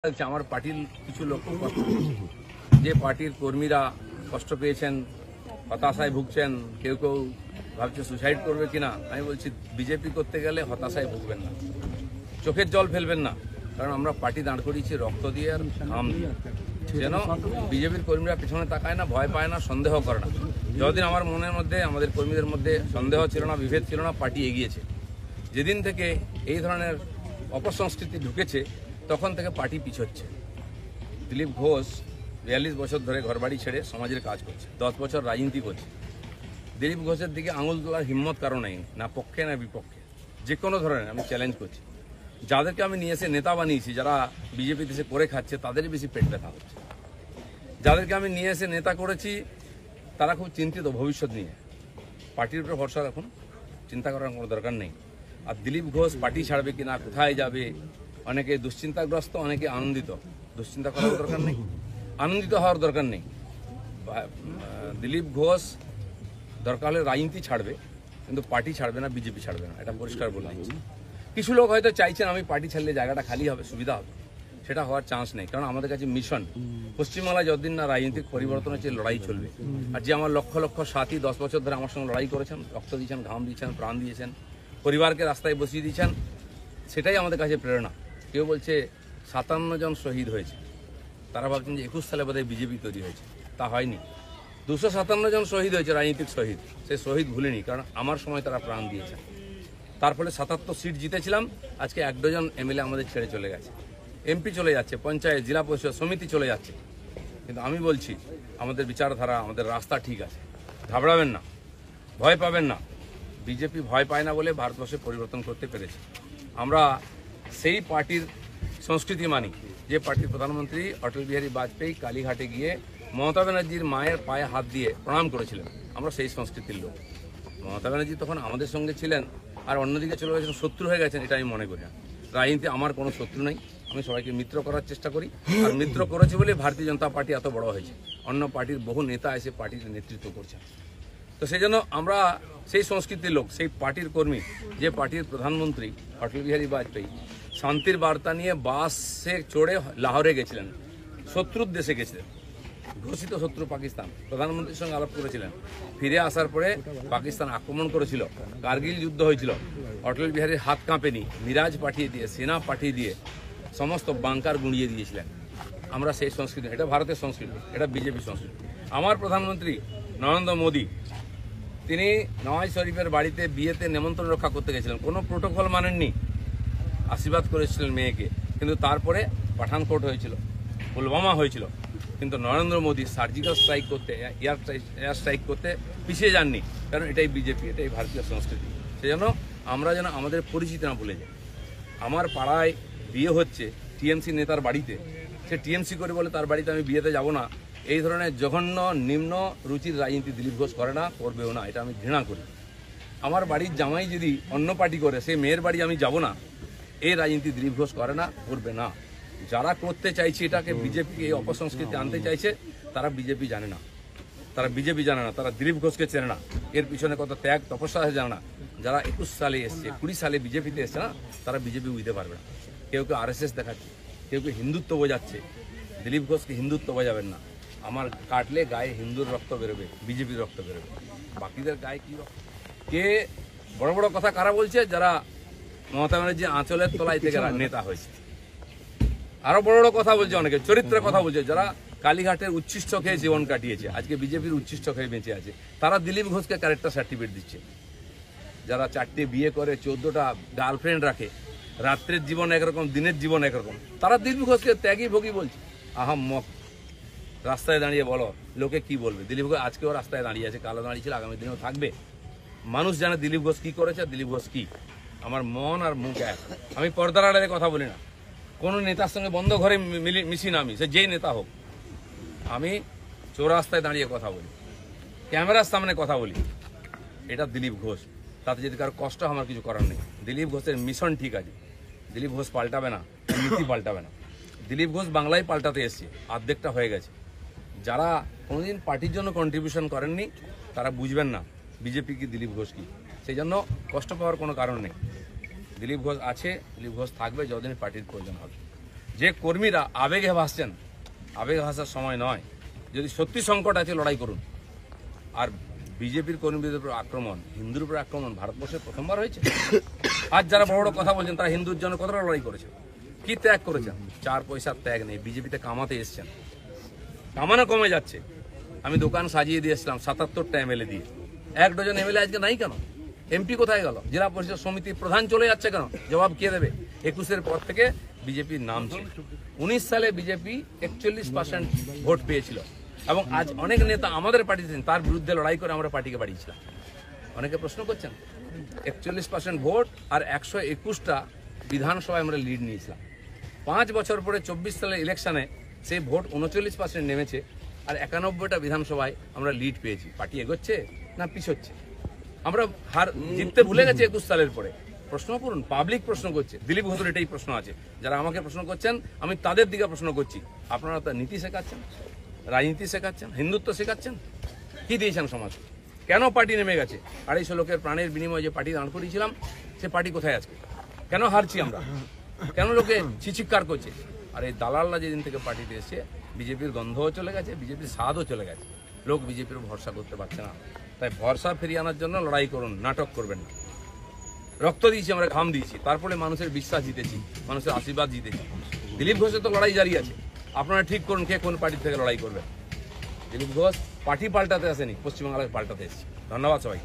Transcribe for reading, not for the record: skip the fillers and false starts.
আমার পার্টির কিছু লোক যে পার্টির কর্মীরা কষ্ট পেয়েছেন, হতাশায় ভুগছেন, কেউ কেউ ভাবছে সুসাইড করবে কিনা। আমি বলছি বিজেপি করতে গেলে হতাশায় ভুগবেন না, চোখের জল ফেলবেন না, কারণ আমরা পার্টি দাঁড় করিয়েছি রক্ত দিয়ে আর ঘাম দিয়ে। যেন বিজেপির কর্মীরা পিছনে তাকায় না, ভয় পায় না, সন্দেহ করে না। যতদিন আমার মনের মধ্যে, আমাদের কর্মীদের মধ্যে সন্দেহ ছিল না, বিভেদ ছিল না, পার্টি এগিয়েছে। যেদিন থেকে এই ধরনের অপসংস্কৃতি ঢুকেছে তখন থেকে পার্টি পিছোচ্ছে। দিলীপ ঘোষ 42 বছর ধরে ঘরবাড়ি ছেড়ে সমাজের কাজ করছে, 10 বছর রাজনীতি করছে। দিলীপ ঘোষের দিকে আঙুল তোলার হিম্মত কারো নেই, না পক্ষে না বিপক্ষে। যে কোনো ধরনের আমি চ্যালেঞ্জ করছি। যাদেরকে আমি নিয়ে এসে নেতা বানিয়েছি, যারা বিজেপি দেশে করে খাচ্ছে, তাদেরই বেশি পেট ব্যথা হচ্ছে। যাদেরকে আমি নিয়ে এসে নেতা করেছি তারা খুব চিন্তিত ভবিষ্যৎ নিয়ে। পার্টির উপরে ভরসা রাখুন, চিন্তা করার কোনো দরকার নেই। আর দিলীপ ঘোষ পার্টি ছাড়বে কিনা, কোথায় যাবে, অনেকে দুশ্চিন্তাগ্রস্ত, অনেকে আনন্দিত। দুশ্চিন্তা করার দরকার নেই, আনন্দিত হওয়ার দরকার নেই। দিলীপ ঘোষ দরকার হলে রাজনীতি ছাড়বে, কিন্তু পার্টি ছাড়বে না, বিজেপি ছাড়বে না, এটা পরিষ্কার বলে দিচ্ছি। কিছু লোক হয়তো চাইছেন আমি পার্টি ছাড়লে জায়গাটা খালি হবে, সুবিধা হবে। সেটা হওয়ার চান্স নেই, কারণ আমাদের কাছে মিশন পশ্চিমবাংলায় যতদিন না রাজনৈতিক পরিবর্তন হচ্ছে, লড়াই চলবে। আর যে আমার লক্ষ লক্ষ সাথী 10 বছর ধরে আমার সঙ্গে লড়াই করেছেন, রক্ত দিয়েছেন, ঘাম দিয়েছেন, প্রাণ দিয়েছেন, পরিবারকে রাস্তায় বসিয়ে দিয়েছেন, সেটাই আমাদের কাছে প্রেরণা। কেউ বলছে 57 জন শহীদ হয়েছে, তারা ভাবছেন যে 21 সালে বোধহয় বিজেপি তৈরি হয়েছে। তা হয়নি, 257 জন শহীদ হয়েছে, রাজনৈতিক শহীদ। সেই শহীদ ভুলিনি, কারণ আমার সময় তারা প্রাণ দিয়েছেন। তার ফলে 77 সিট জিতেছিলাম। আজকে 1 ডজন এমএলএ আমাদের ছেড়ে চলে গেছে, এমপি চলে যাচ্ছে, পঞ্চায়েত, জেলা পরিষদ সমিতি চলে যাচ্ছে। কিন্তু আমি বলছি আমাদের বিচারধারা, আমাদের রাস্তা ঠিক আছে। ঘাবড়াবেন না, ভয় পাবেন না। বিজেপি ভয় পায় না বলে ভারতবর্ষে পরিবর্তন করতে পেরেছে। আমরা সেই পার্টির সংস্কৃতি মানি যে পার্টির প্রধানমন্ত্রী অটল বিহারী বাজপেয়ী কালীঘাটে গিয়ে মমতা ব্যানার্জির মায়ের পায়ে হাত দিয়ে প্রণাম করেছিলেন। আমরা সেই সংস্কৃতির লোক। মমতা ব্যানার্জি তখন আমাদের সঙ্গে ছিলেন, আর অন্যদিকে চলে গেছেন, শত্রু হয়ে গেছেন, এটা আমি মনে করি না। রাজনীতি আমার কোনো শত্রু নেই, আমি সবাইকে মিত্র করার চেষ্টা করি। আর মিত্র করেছি বলে ভারতীয় জনতা পার্টি এত বড় হয়েছে। অন্য পার্টির বহু নেতা এসে পার্টির নেতৃত্ব করছেন। তো সেই জন্য আমরা সেই সংস্কৃতির লোক, সেই পার্টির কর্মী যে পার্টির প্রধানমন্ত্রী অটল বিহারী বাজপেয়ী শান্তির বার্তা নিয়ে বাসে চড়ে লাহোরে গেছিলেন, শত্রুর দেশে গেছিলেন, ঘোষিত শত্রু পাকিস্তান। প্রধানমন্ত্রীর সঙ্গে আলাপ করেছিলেন। ফিরে আসার পরে পাকিস্তান আক্রমণ করেছিল, কার্গিল যুদ্ধ হয়েছিল। অটল বিহারীর হাত কাঁপেনি, মিরাজ পাঠিয়ে দিয়ে, সেনা পাঠিয়ে দিয়ে সমস্ত বাংকার গুঁড়িয়ে দিয়েছিলেন। আমরা সেই সংস্কৃতি, এটা ভারতের সংস্কৃতি, এটা বিজেপি সংস্কৃতি। আমার প্রধানমন্ত্রী নরেন্দ্র মোদী, তিনি নওয়াজ শরীফের বাড়িতে বিয়েতে নেমন্ত্রণ রক্ষা করতে গেছিলেন, কোনো প্রোটোকল মানেননি, আশীর্বাদ করেছিলেন মেয়েকে। কিন্তু তারপরে পাঠানকোট হয়েছিল, পুলওয়ামা হয়েছিল, কিন্তু নরেন্দ্র মোদী সার্জিক্যাল স্ট্রাইক করতে, এয়ার স্ট্রাইক করতে পিছিয়ে যাননি, কারণ এটাই বিজেপি, এটাই ভারতীয় সংস্কৃতি। সেজন্য আমরা যেন আমাদের পরিচিতি না ভুলে যাই। আমার পাড়ায় বিয়ে হচ্ছে টিএমসি নেতার বাড়িতে, সে টিএমসি করে বলে তার বাড়িতে আমি বিয়েতে যাব না। এই ধরনের জঘন্য নিম্ন রুচির রাজনীতি দিলীপ ঘোষ করে না, করবেও না, এটা আমি ঘৃণা করি। আমার বাড়ির জামাই যদি অন্য পার্টি করে, সেই মেয়ের বাড়ি আমি যাব না, এই রাজনীতি দিলীপ ঘোষ করে না, করবে না। যারা করতে চাইছে এটাকে, বিজেপি এই অপসংস্কৃতি আনতে চাইছে, তারা বিজেপি জানে না, তারা বিজেপি জানে না, তারা দিলীপ ঘোষকে চেনে না, এর পিছনে কত ত্যাগ তপস্যা আছে জানে না। যারা 21 সালে এসছে, 20 সালে বিজেপিতে এসছে না, তারা বিজেপি বুঝতে পারবে না। কেউ কেউ RSS দেখাচ্ছে, কেউ কেউ হিন্দুত্ব বোঝাচ্ছে। দিলীপ ঘোষকে হিন্দুত্ব বোঝাবেন না। আমার কাটলে গায়ে হিন্দুর রক্ত বেরোবে, বিজেপির রক্ত বেরোবে, বাকিদের গায়ে কি রক্ত। কে বড় বড় কথা কারা বলছে? যারা মমতা ব্যানার্জি আঁচলের তলায় থেকে নেতা হয়েছে। আরো বড় বড় কথা বলছে, অনেকে চরিত্রের কথা বলছে, যারা কালীঘাটের উচ্ছিষ্ট খেয়ে জীবন কাটিয়েছে, আজকে বিজেপির উচ্ছিষ্ট খেয়ে বেঁচে আছে, তারা দিলীপ ঘোষকে ক্যারেক্টার সার্টিফিকেট দিচ্ছে। যারা 4টে বিয়ে করে, 14টা গার্লফ্রেন্ড রাখে, রাত্রের জীবন একরকম, দিনের জীবন একরকম, তারা দিলীপ ঘোষকে ত্যাগী ভোগী বলছে। আহাম্মক। রাস্তায় দাঁড়িয়ে বলো লোকে কি বলবে। দিলীপ ঘোষ আজকেও রাস্তায় দাঁড়িয়ে আছে, কালো দাঁড়িয়েছিল, আগামী দিনেও থাকবে। মানুষ জানে দিলীপ ঘোষ কি করেছে, দিলীপ ঘোষ কি। আমার মন আর মুখ এক। আমি পর্দার আড়ালে কথা বলি না, কোনো নেতার সঙ্গে বন্ধ ঘরে মিশি না, আমি সে যেই নেতা হোক। আমি চৌরাস্তায় দাঁড়িয়ে কথা বলি, ক্যামেরার সামনে কথা বলি। এটা দিলীপ ঘোষ। তাতে যদি কারো কষ্ট আমার কিছু করার নেই। দিলীপ ঘোষের মিশন ঠিক আছে, দিলীপ ঘোষ পাল্টাবে না, নীতি পাল্টাবে না। দিলীপ ঘোষ বাংলায় পাল্টাতে এসছে, অর্ধেকটা হয়ে গেছে। যারা কোনোদিন পার্টির জন্য কন্ট্রিবিউশন করেননি, তারা বুঝবেন না বিজেপি কি, দিলীপ ঘোষ কি। সেই জন্য কষ্ট পাওয়ার কোনো কারণ নেই। দিলীপ ঘোষ আছে, দিলীপ ঘোষ থাকবে যতদিন পার্টির প্রয়োজন হবে। যে কর্মীরা আবেগে ভাসছেন, আবেগে ভাসার সময় নয়। যদি সত্যি সংকট আছে লড়াই করুন। আর বিজেপির কর্মীদের উপর আক্রমণ, হিন্দুর উপর আক্রমণ ভারতবর্ষে প্রথমবার হয়েছে। আজ যারা বড় বড় কথা বলছেন তারা হিন্দুর জন্য কতটা লড়াই করেছেন, কি ত্যাগ করেছেন? 4 পয়সার ত্যাগ নেই। বিজেপিতে কামাতে এসছেন, কামানো কমে যাচ্ছে। আমি দোকান সাজিয়ে দিয়েছিলাম 77টা এমএলএ দিয়ে, 1 ডজন এমএলএ আজকে নাই কেন? এমপি কোথায় গেল? জেলা পরিষদ সমিতির প্রধান চলে যাচ্ছে কেন? জবাব কে দেবে? 21-এর পর থেকে বিজেপির নাম ছিল। 19 সালে বিজেপি 41% ভোট পেয়েছিল এবং আজ অনেক নেতা আমাদের পার্টিতে তার বিরুদ্ধে লড়াই করে আমরা পার্টিকে বাড়িয়েছিলাম। অনেকে প্রশ্ন করছেন 41% ভোট আর 121টা বিধানসভায় আমরা লিড নিয়েছিলাম। 5 বছর পরে 24 সালের ইলেকশনে সেই ভোট 39% নেমেছে আর 91টা বিধানসভায় আমরা লিড পেয়েছি। পার্টি এগোচ্ছে না পিছোচ্ছে? আমরা হার জিততে ভুলে গেছি 21 সালের পরে। প্রশ্ন করুন, পাবলিক প্রশ্ন করছে। দিলীপ ঘোষের এটাই প্রশ্ন আছে। যারা আমাকে প্রশ্ন করছেন আমি তাদের দিকে প্রশ্ন করছি। আপনারা তো নীতি শেখাচ্ছেন, রাজনীতি শেখাচ্ছেন, হিন্দুত্ব শেখাচ্ছেন, কি দিয়েছেন সমাজকে? কেন পার্টি নেমে গেছে? 250 লোকের প্রাণের বিনিময়ে যে পার্টি দাঁড় করিয়েছিলাম সে পার্টি কোথায় আছে? কেন হারছি আমরা? কেন লোকে চিৎকার করছে? আর এই দালালরা যেদিন থেকে পার্টিতে এসছে বিজেপির গন্ধও চলে গেছে, বিজেপির স্বাদও চলে গেছে। লোক বিজেপির ভরসা করতে পারছে না। তাই ভরসা ফিরিয়ে আনার জন্য লড়াই করুন, নাটক করবেন না। রক্ত দিয়েছি আমরা, ঘাম দিয়েছি, তারপরে মানুষের বিশ্বাস জিতেছি, মানুষের আশীর্বাদ জিতেছি। দিলীপ ঘোষের তো লড়াই জারি আছে। আপনারা ঠিক করুন কে কোন পার্টি থেকে লড়াই করবেন। দিলীপ ঘোষ পার্টি পাল্টাতে আসেনি, পশ্চিমবাংলাকে পাল্টাতে এসেছে। ধন্যবাদ সবাই।